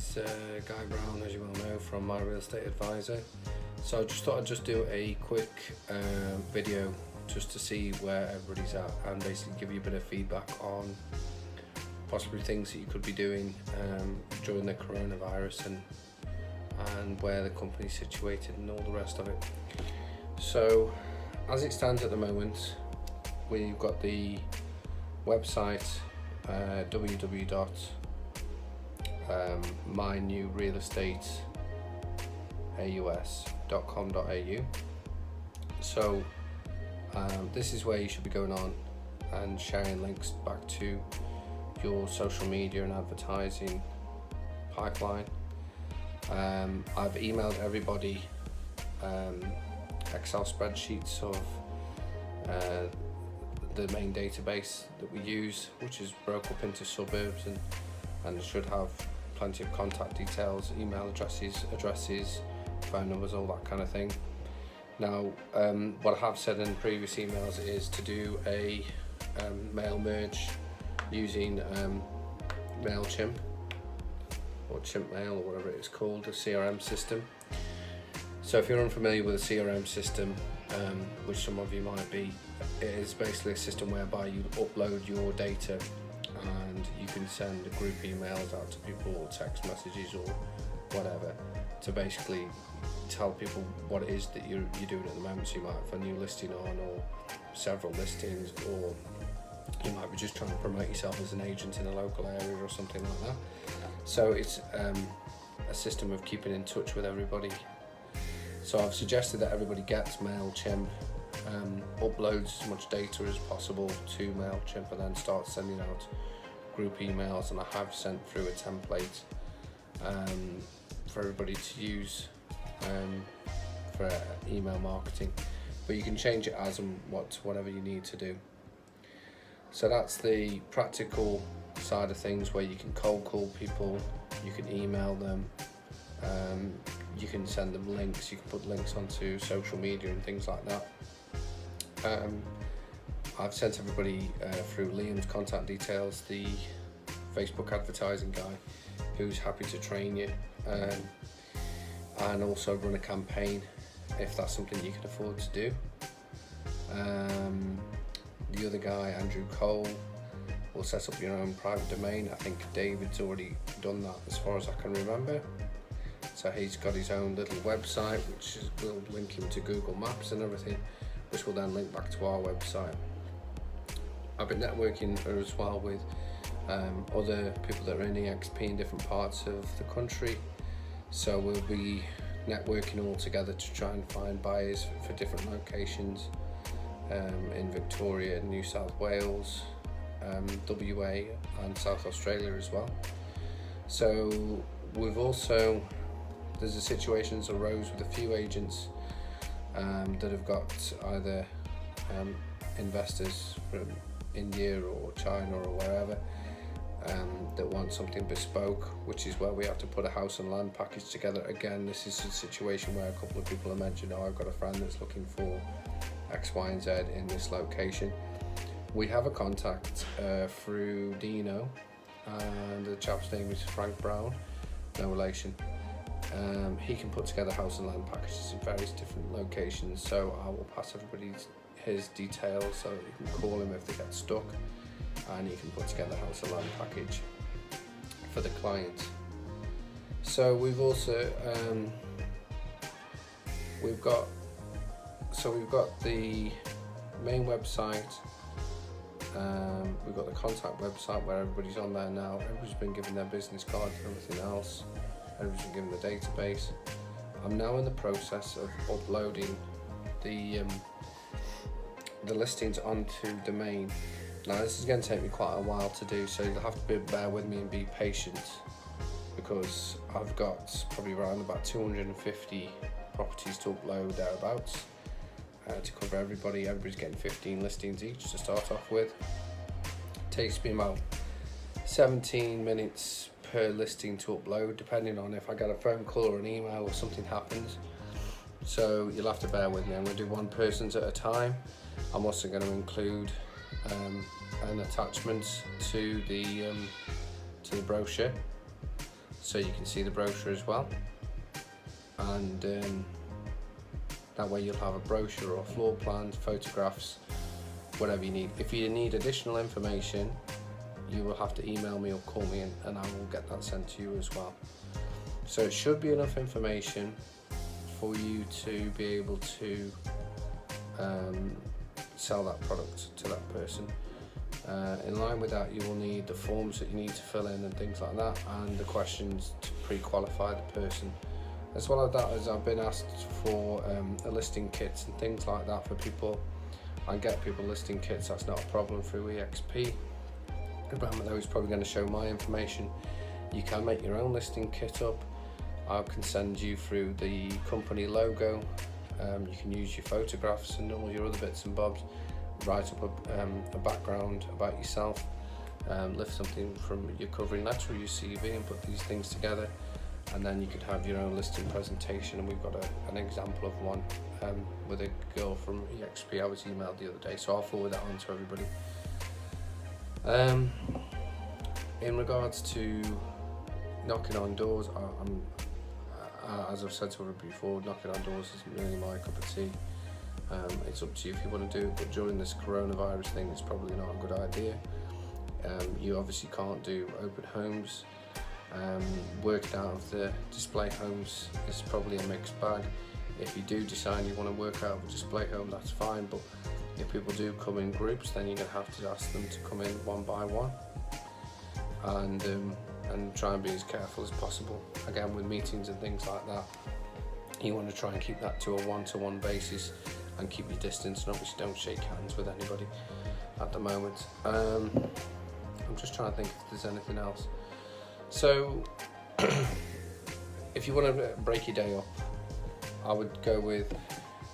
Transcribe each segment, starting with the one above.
is Guy Brown, as you well know, from My Real Estate Advisor. So I just thought I'd just do a quick video just to see where everybody's at and basically give you a bit of feedback on possibly things that you could be doing during the coronavirus and where the company's situated and all the rest of it. So as it stands at the moment, we've got the website www.mynewrealestateaus.com.au. So this is where you should be going on and sharing links back to your social media and advertising pipeline. I've emailed everybody Excel spreadsheets of the main database that we use, which is broke up into suburbs and it should have plenty of contact details, email addresses, phone numbers, all that kind of thing. Now, what I have said in previous emails is to do a mail merge using MailChimp or Chimp Mail or whatever it's called, a CRM system. So if you're unfamiliar with a CRM system, which some of you might be, it is basically a system whereby you upload your data and you can send group emails out to people or text messages or whatever to basically tell people what it is that you're doing at the moment. So you might have a new listing on or several listings, or you might be just trying to promote yourself as an agent in a local area or something like that. So it's a system of keeping in touch with everybody. So I've suggested that everybody gets MailChimp, uploads as much data as possible to MailChimp and then starts sending out group emails, and I have sent through a template for everybody to use for email marketing, but you can change it as and whatever you need to do. So that's the practical side of things, where you can cold call people, you can email them, you can send them links, you can put links onto social media and things like that. I've sent everybody through Liam's contact details, the Facebook advertising guy, who's happy to train you and also run a campaign if that's something you can afford to do. The other guy, Andrew Cole, will set up your own private domain. I think David's already done that as far as I can remember. So he's got his own little website, which will link him to Google Maps and everything, which will then link back to our website. I've been networking as well with other people that are in EXP in different parts of the country. So we'll be networking all together to try and find buyers for different locations in Victoria, New South Wales, WA and South Australia as well. So we've also, there's a situation that's arose with a few agents that have got either investors from India or China or wherever that want something bespoke, which is where we have to put a house and land package together. Again, this is a situation where a couple of people have mentioned, oh, I've got a friend that's looking for X, Y and Z in this location. We have a contact through Dino, and the chap's name is Frank Brown, no relation. He can put together house and land packages in various different locations, so I will pass everybody his details so you can call him if they get stuck, and he can put together a house and land package for the client. So we've also we've got the main website, we've got the contact website where everybody's on there now. Everybody's been given their business cards and everything else. Everybody's been given the database. I'm now in the process of uploading the listings onto Domain. Now this is going to take me quite a while to do, so you'll have to bear with me and be patient, because I've got probably around about 250 properties to upload thereabouts to cover everybody. Everybody's getting 15 listings each to start off with. Takes me about 17 minutes per listing to upload, depending on if I get a phone call or an email or something happens. So you'll have to bear with me. I'm going to do one person's at a time. I'm also going to include an attachment to the brochure, so you can see the brochure as well, and that way you'll have a brochure or floor plans, photographs, whatever you need. If you need additional information, you will have to email me or call me, and I will get that sent to you as well. So it should be enough information for you to be able to sell that product to that person. In line with that, you will need the forms that you need to fill in and things like that, and the questions to pre-qualify the person. As well as that, as I've been asked for a listing kits and things like that for people. I get people listing kits, that's not a problem, through EXP. Though is probably going to show my information. You can make your own listing kit up. I can send you through the company logo. You can use your photographs and all your other bits and bobs. Write up a background about yourself. Lift something from your covering letter or your CV and put these things together. And then you could have your own listing presentation. And we've got an example of one with a girl from EXP I was emailed the other day. So I'll forward that on to everybody. In regards to knocking on doors, as I've said to everybody before, knocking on doors isn't really my cup of tea. It's up to you if you want to do it, but during this coronavirus thing, it's probably not a good idea. You obviously can't do open homes. Working out of the display homes is probably a mixed bag. If you do decide you want to work out of a display home, that's fine, but if people do come in groups, then you're going to have to ask them to come in one by one, and try and be as careful as possible. Again, with meetings and things like that, you want to try and keep that to a one-to-one basis and keep your distance, and obviously don't shake hands with anybody at the moment. I'm just trying to think if there's anything else. So if you want to break your day up, I would go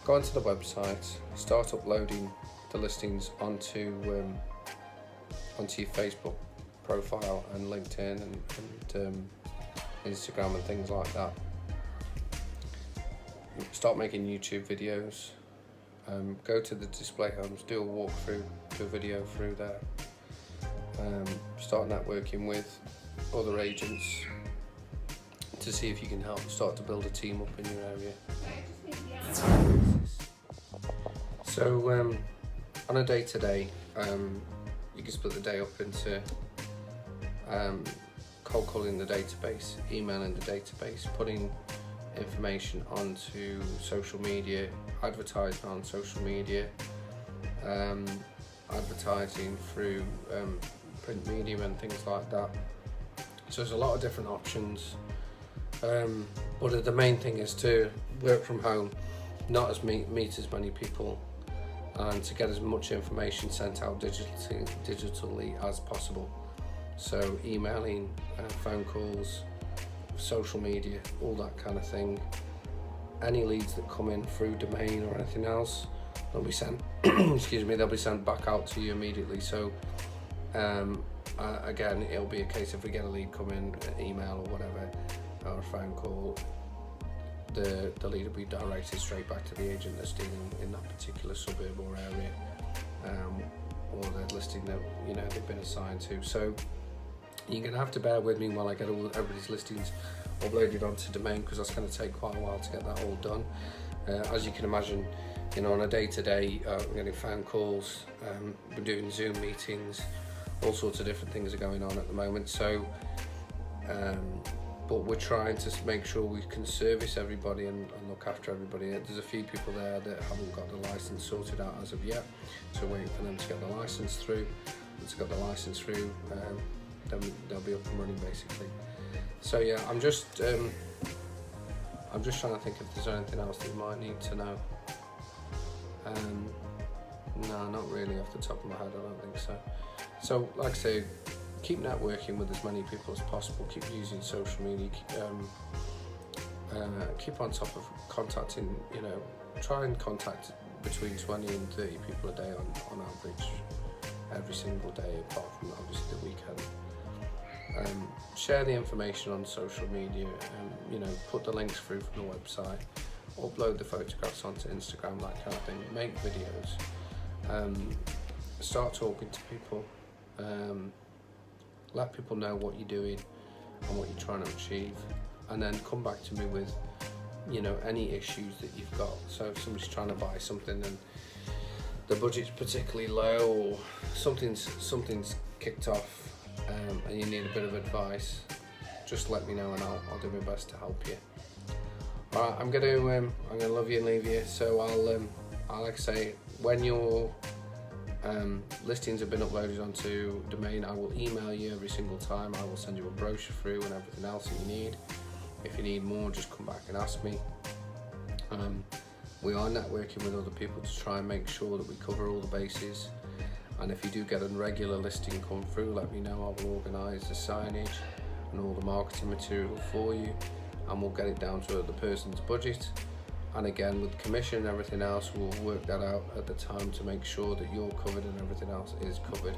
onto the website, start uploading the listings onto your Facebook profile and LinkedIn and Instagram and things like that. Start making YouTube videos. Go to the display homes, do a walkthrough, do a video through there. Start networking with other agents to see if you can help start to build a team up in your area. So on a day-to-day, you can split the day up into cold calling the database, emailing the database, putting information onto social media, advertising on social media, advertising through print medium and things like that. So there's a lot of different options, but the main thing is to work from home, not as meet as many people, and to get as much information sent out digitally as possible. So emailing, phone calls, social media, all that kind of thing. Any leads that come in through domain or anything else, they'll be sent they'll be sent back out to you immediately. So again, it'll be a case if we get a lead come in, an email or whatever, or a phone call, the lead will be directed straight back to the agent that's dealing in that particular suburb or area, or the listing that they've been assigned to. So you're going to have to bear with me while I get everybody's listings uploaded onto domain, because that's going to take quite a while to get that all done. As you can imagine, on a day-to-day, we're getting phone calls, we're doing Zoom meetings, all sorts of different things are going on at the moment. So, but we're trying to make sure we can service everybody and look after everybody. There's a few people there that haven't got the license sorted out as of yet, so we're waiting for them to get the license through. Once they've got the license through, then they'll be up and running basically. So yeah, I'm just trying to think if there's anything else that you might need to know. No, not really off the top of my head, I don't think so. So like I say, keep networking with as many people as possible, keep using social media, keep on top of contacting, try and contact between 20 and 30 people a day on average, every single day, apart from obviously the weekend. Share the information on social media, put the links through from the website, upload the photographs onto Instagram, that kind of thing, make videos, start talking to people, let people know what you're doing, and what you're trying to achieve, and then come back to me with, you know, any issues that you've got. So if somebody's trying to buy something and the budget's particularly low, or something's kicked off, and you need a bit of advice, just let me know and I'll do my best to help you. All right, I'm gonna love you and leave you. So I'll like I say, when your listings have been uploaded onto Domain, I will email you every single time. I will send you a brochure through and everything else that you need. If you need more, just come back and ask me. We are networking with other people to try and make sure that we cover all the bases. And if you do get a regular listing come through, let me know. I will organise the signage and all the marketing material for you, and we'll get it down to the person's budget. And again, with commission and everything else, we'll work that out at the time to make sure that you're covered and everything else is covered.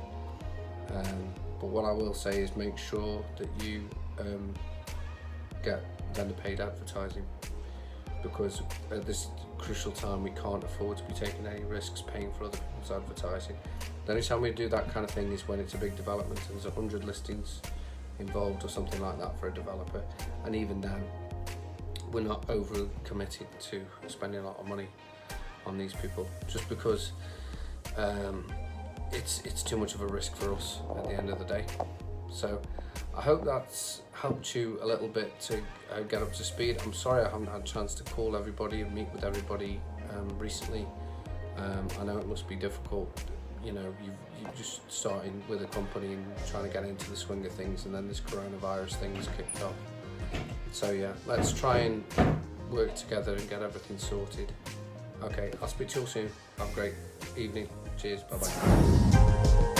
But what I will say is make sure that you get vendor paid advertising, because at this crucial time we can't afford to be taking any risks paying for other people's advertising. The only time we do that kind of thing is when it's a big development and there's 100 listings involved or something like that for a developer, and even then we're not over committed to spending a lot of money on these people, just because it's too much of a risk for us at the end of the day. So I hope that's helped you a little bit to get up to speed. I'm sorry I haven't had a chance to call everybody and meet with everybody recently. I know it must be difficult, you know, you're just starting with a company and trying to get into the swing of things, and then this coronavirus thing has kicked off. So yeah, let's try and work together and get everything sorted. Okay, I'll speak to you all soon. Have a great evening. Cheers, bye bye.